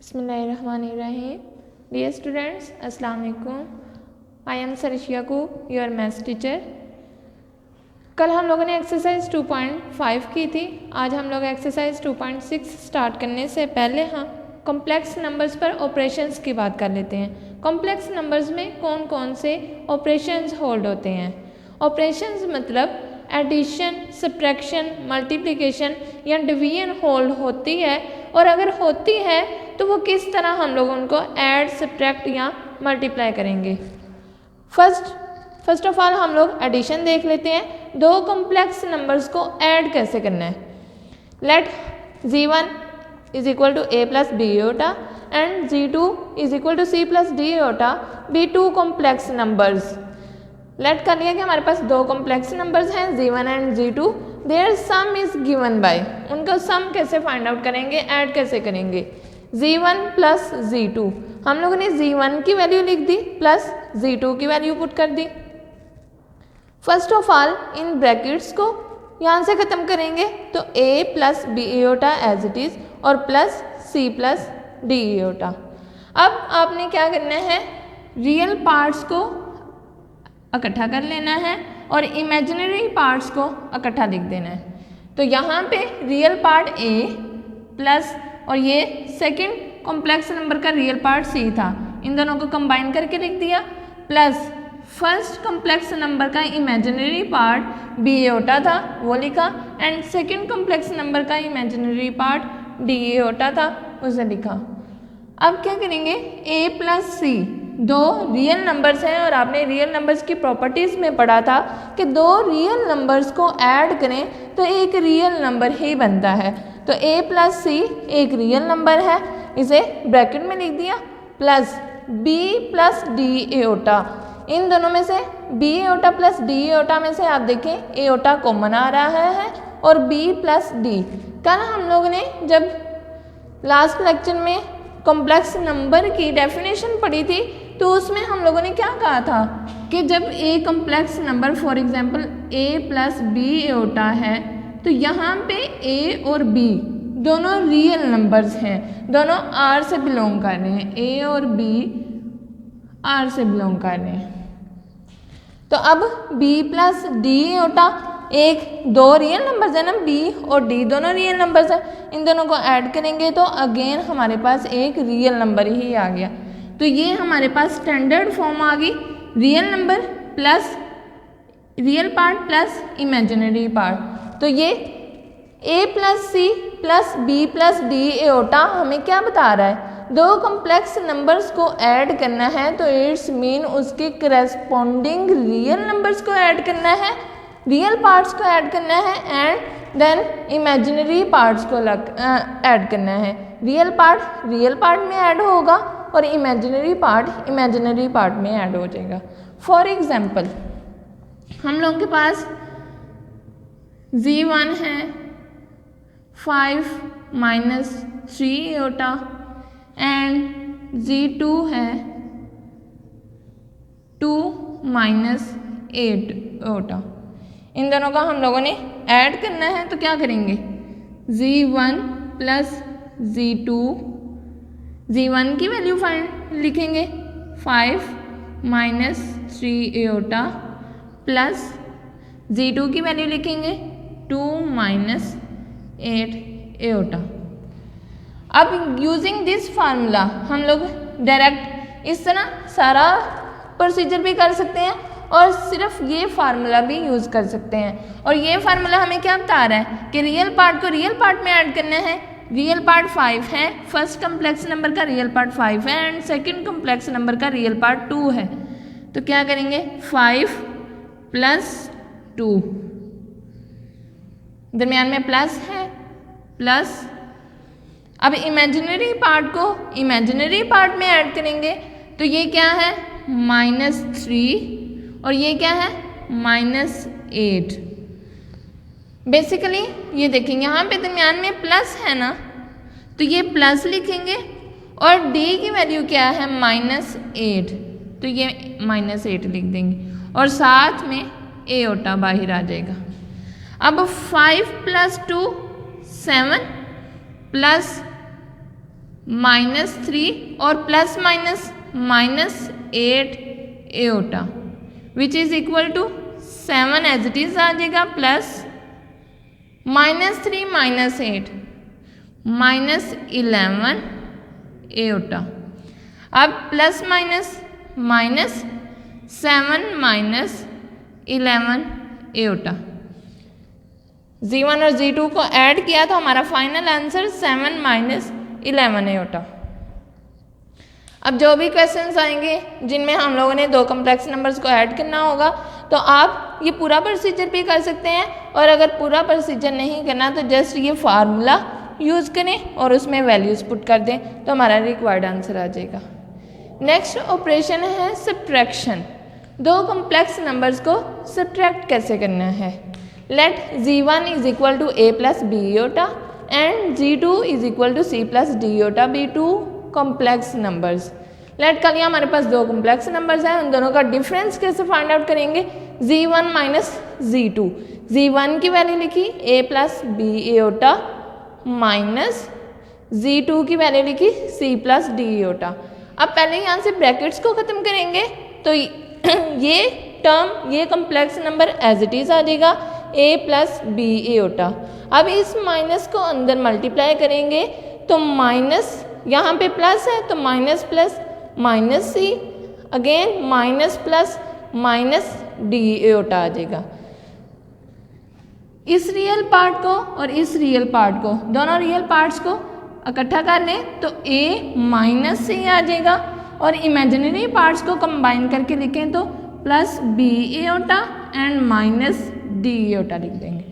बिस्मिल्लाहिर्रहमानिर्रहीम। Dear students, अस्सलाम वालेकुम। आई एम सरिशिया कूक, योर मैथ्स टीचर। कल हम लोगों ने एक्सरसाइज 2.5 की थी। आज हम लोग एक्सरसाइज 2.6 स्टार्ट करने से पहले हम कॉम्प्लेक्स नंबर्स पर ऑपरेशंस की बात कर लेते हैं। कॉम्प्लेक्स नंबर्स में कौन कौन से ऑपरेशंस होल्ड होते हैं। ऑपरेशंस मतलब एडिशन, सब्ट्रैक्शन, मल्टीप्लिकेशन या डिवीजन होल्ड होती है, और अगर होती है तो वो किस तरह हम लोग उनको ऐड, सब्ट्रैक्ट या मल्टीप्लाई करेंगे। फर्स्ट ऑफ ऑल हम लोग एडिशन देख लेते हैं। दो कॉम्प्लेक्स नंबर्स को ऐड कैसे करना है। Let z1 is equal to a plus b iota and z2 is equal to c plus d iota be two complex numbers. Let कर लिया कि हमारे पास दो कॉम्प्लेक्स नंबर्स हैं z1 and z2। Their sum is given by, उनका sum कैसे find out करेंगे, add कैसे करेंगे। z1 प्लस z2, हम लोगों ने z1 की वैल्यू लिख दी प्लस z2 की वैल्यू पुट कर दी। फर्स्ट ऑफ ऑल इन ब्रैकेट्स को यहाँ से ख़त्म करेंगे तो a plus b iota as it is और plus c plus d iota. अब आपने क्या करना है, रियल पार्ट्स को इकट्ठा कर लेना है और इमेजिनरी पार्ट्स को इकट्ठा लिख देना है। तो यहाँ पे रियल पार्ट a प्लस और ये सेकंड कॉम्प्लेक्स नंबर का रियल पार्ट c था, इन दोनों को कंबाइन करके लिख दिया, प्लस फर्स्ट कॉम्प्लेक्स नंबर का इमेजिनरी पार्ट b आयोटा था वो लिखा, एंड सेकंड कॉम्प्लेक्स नंबर का इमेजिनरी पार्ट d आयोटा था उसे लिखा। अब क्या करेंगे, a प्लस c दो रियल नंबर्स हैं और आपने रियल नंबर्स की प्रॉपर्टीज़ में पढ़ा था कि दो रियल नंबर्स को ऐड करें तो एक रियल नंबर ही बनता है। तो a प्लस c एक रियल नंबर है, इसे ब्रैकेट में लिख दिया, plus b plus d iota. इन दोनों में से b iota plus d iota में से आप देखें आयोटा कॉमन आ रहा है और b प्लस d। कल हम लोगों ने जब लास्ट लेक्चर में कॉम्प्लेक्स नंबर की डेफिनेशन पढ़ी थी तो उसमें हम लोगों ने क्या कहा था कि जब a complex number for example a plus b iota है तो यहाँ पे a और b दोनों रियल नंबर्स हैं, दोनों r से बिलोंग कर रहे हैं, a और b r से बिलोंग कर रहे हैं। तो अब b प्लस d आयोटा एक दो रियल नंबर्स है ना, b और d दोनों रियल नंबर्स हैं, इन दोनों को ऐड करेंगे तो अगेन हमारे पास एक रियल नंबर ही आ गया। तो ये हमारे पास स्टैंडर्ड फॉर्म आ गई, real number plus real part plus imaginary part. तो ये a plus c plus b plus d iota हमें क्या बता रहा है, दो कॉम्प्लेक्स नंबर्स को ऐड करना है तो इट्स मीन उसके करस्पॉन्डिंग रियल नंबर्स को ऐड करना है, रियल पार्ट्स को ऐड करना है एंड देन इमेजिनरी पार्ट्स को ऐड करना है। रियल पार्ट में ऐड होगा और इमेजिनरी पार्ट में ऐड हो जाएगा। फॉर एग्जाम्पल हम लोगों के पास z1 है 5 माइनस 3 आयोटा एंड z2 है 2 माइनस 8 आयोटा। इन दोनों का हम लोगों ने ऐड करना है तो क्या करेंगे, z1 प्लस z2, z1 की वैल्यू लिखेंगे 5 माइनस 3 आयोटा प्लस z2 की वैल्यू लिखेंगे 2 माइनस 8 आयोटा। अब यूजिंग दिस फार्मूला हम लोग डायरेक्ट इस तरह सारा प्रोसीजर भी कर सकते हैं और सिर्फ ये फार्मूला भी यूज़ कर सकते हैं। और ये फार्मूला हमें क्या बता रहा है कि रियल पार्ट को रियल पार्ट में ऐड करना है। रियल पार्ट 5 है, फर्स्ट कॉम्प्लेक्स नंबर का रियल पार्ट 5 है एंड सेकंड कॉम्प्लेक्स नंबर का रियल पार्ट 2 है। तो क्या करेंगे, 5 प्लस 2, दरमियान में प्लस है, प्लस अब इमेजिनरी पार्ट को इमेजिनरी पार्ट में ऐड करेंगे तो ये क्या है -3 और ये क्या है -8। बेसिकली ये देखेंगे यहाँ पे दरमियान में प्लस है ना, तो ये प्लस लिखेंगे और d की वैल्यू क्या है -8, तो ये -8 लिख देंगे और साथ में आयोटा बाहर आ जाएगा। अब 5 प्लस 2 7 प्लस -3 और plus minus -8 iota which is equal to 7 as it is आ जाएगा, प्लस -3 -8 -11 एओटा। अब प्लस माइनस -7 -11 एओटा, Z1 और Z2 को ऐड किया तो हमारा फाइनल आंसर 7 -11 एओटा। अब जो भी क्वेश्चंस आएंगे जिनमें हम लोगों ने दो कम्प्लेक्स नंबर्स को ऐड करना होगा तो आप ये पूरा प्रोसीजर भी कर सकते हैं, और अगर पूरा प्रोसीजर नहीं करना तो जस्ट ये फार्मूला यूज़ करें और उसमें वैल्यूज़ पुट कर दें तो हमारा रिक्वायर्ड आंसर आ जाएगा। नेक्स्ट ऑपरेशन है सब्ट्रैक्शन। दो कम्प्लेक्स नंबर्स को सब्ट्रैक्ट कैसे करना है। Let Z1 is equal to A plus B iota and Z2 is equal to C plus D iota be two complex numbers. Let कर लिया हमारे पास दो कॉम्प्लेक्स नंबर्स हैं, उन दोनों का डिफरेंस कैसे फाइंड आउट करेंगे। Z1 माइनस Z2, Z1 की वैल्यू लिखी A plus B aorta minus Z2 की वैल्यू लिखी C प्लस D एओटा। अब पहले यहाँ से ब्रैकेट्स को ख़त्म करेंगे तो ये टर्म, ये complex number as it is आ जाएगा A प्लस B एओटा। अब इस माइनस को अंदर मल्टीप्लाई करेंगे तो माइनस, यहाँ पे प्लस है तो minus plus minus C, again minus plus minus D iota आ जाएगा। इस रियल पार्ट को और इस रियल पार्ट को, दोनों रियल पार्ट्स को इकट्ठा कर लें तो A माइनस C आ जाएगा, और इमेजिनरी पार्ट्स को कंबाइन करके लिखें तो plus B iota and minus D aorta लिख देंगे।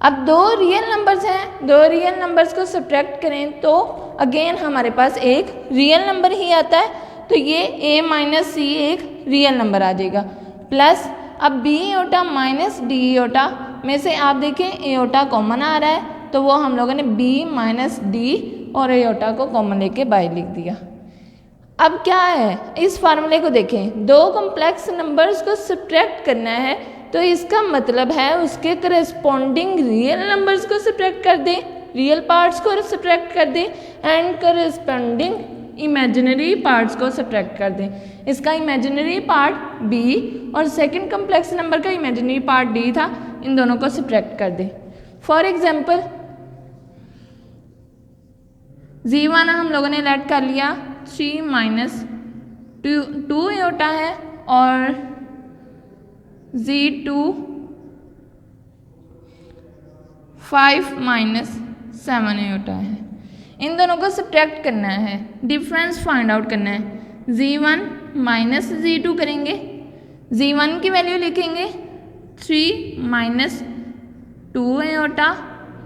अब दो रियल नंबर्स हैं, दो रियल नंबर्स को सब्ट्रैक्ट करें तो अगेन हमारे पास एक रियल नंबर ही आता है, तो ये A माइनस C एक रियल नंबर आ जाएगा, प्लस अब B aorta minus D aorta में से आप देखें एओटा कॉमन आ रहा है तो वो हम लोगों ने B माइनस D और एओटा को कॉमन लेके बाई लिख दिया। अब क्या है, इस फार्मूले को देखें, दो कॉम्प्लेक्स नंबर्स को सब्ट्रैक्ट करना है तो इसका मतलब है उसके करस्पॉन्डिंग रियल नंबर्स को सब्ट्रैक्ट कर दें, रियल पार्ट्स को सब्ट्रैक्ट कर दें एंड करस्पॉन्डिंग इमेजिनरी पार्ट्स को सब्ट्रैक्ट कर दें। इसका इमेजिनरी पार्ट B और सेकंड कॉम्प्लेक्स नंबर का इमेजिनरी पार्ट D था, इन दोनों को सब्ट्रैक्ट कर दें। फॉर एग्जांपल Z1 हम लोगों ने लेट कर लिया 3 माइनस 2 एओटा है और Z2 5 माइनस 7 एओटा है। इन दोनों को सब्ट्रैक्ट करना है, डिफरेंस फाइंड आउट करना है। Z1 माइनस Z2 करेंगे, Z1 की वैल्यू लिखेंगे 3 माइनस 2 एओटा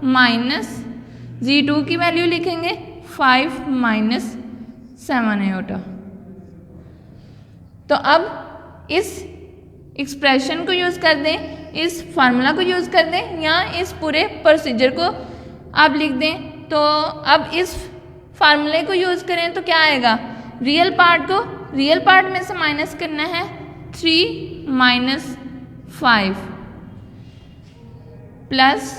माइनस Z2 की वैल्यू लिखेंगे 5 माइनस 7 एओटा। तो अब इस एक्सप्रेशन को यूज़ कर दें, इस फार्मूला को यूज़ कर दें या इस पूरे प्रोसीजर को आप लिख दें। तो अब इस फार्मूले को यूज़ करें तो क्या आएगा, रियल पार्ट को रियल पार्ट में से माइनस करना है 3 minus 5 plus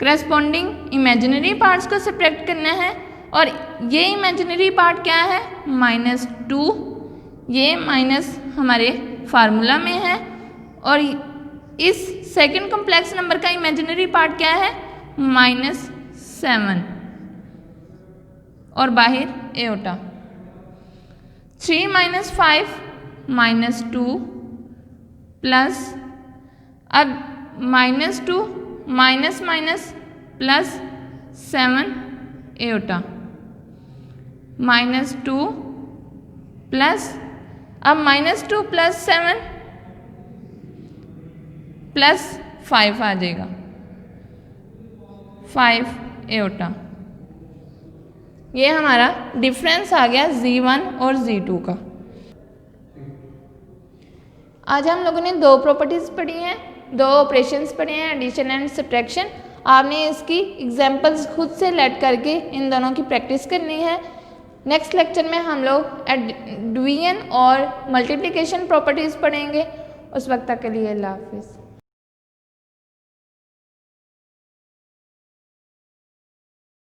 corresponding imaginary parts को सब्ट्रैक्ट करना है, और ये इमेजिनरी पार्ट क्या है -2, ये माइनस हमारे फार्मूला में है, और इस सेकंड कॉम्प्लेक्स नंबर का इमेजिनरी पार्ट क्या है -7 और बाहर एओटा। 3 माइनस 5 -2 प्लस अब -2 minus minus plus 7 aorta -2 plus अब -2 प्लस 7 प्लस 5 आ जाएगा 5 एओटा। ये हमारा डिफरेंस आ गया Z1 और Z2 का। आज हम लोगों ने दो प्रॉपर्टीज पढ़ी हैं, दो ऑपरेशंस पढ़े हैं, एडिशन एंड सब्ट्रैक्शन। आपने इसकी एग्जांपल्स खुद से लेट करके इन दोनों की प्रैक्टिस करनी है। नेक्स्ट लेक्चर में हम लोग डिवीजन और मल्टीप्लिकेशन प्रॉपर्टीज पढ़ेंगे। उस वक्त तक के लिए अल्लाह हाफिज़।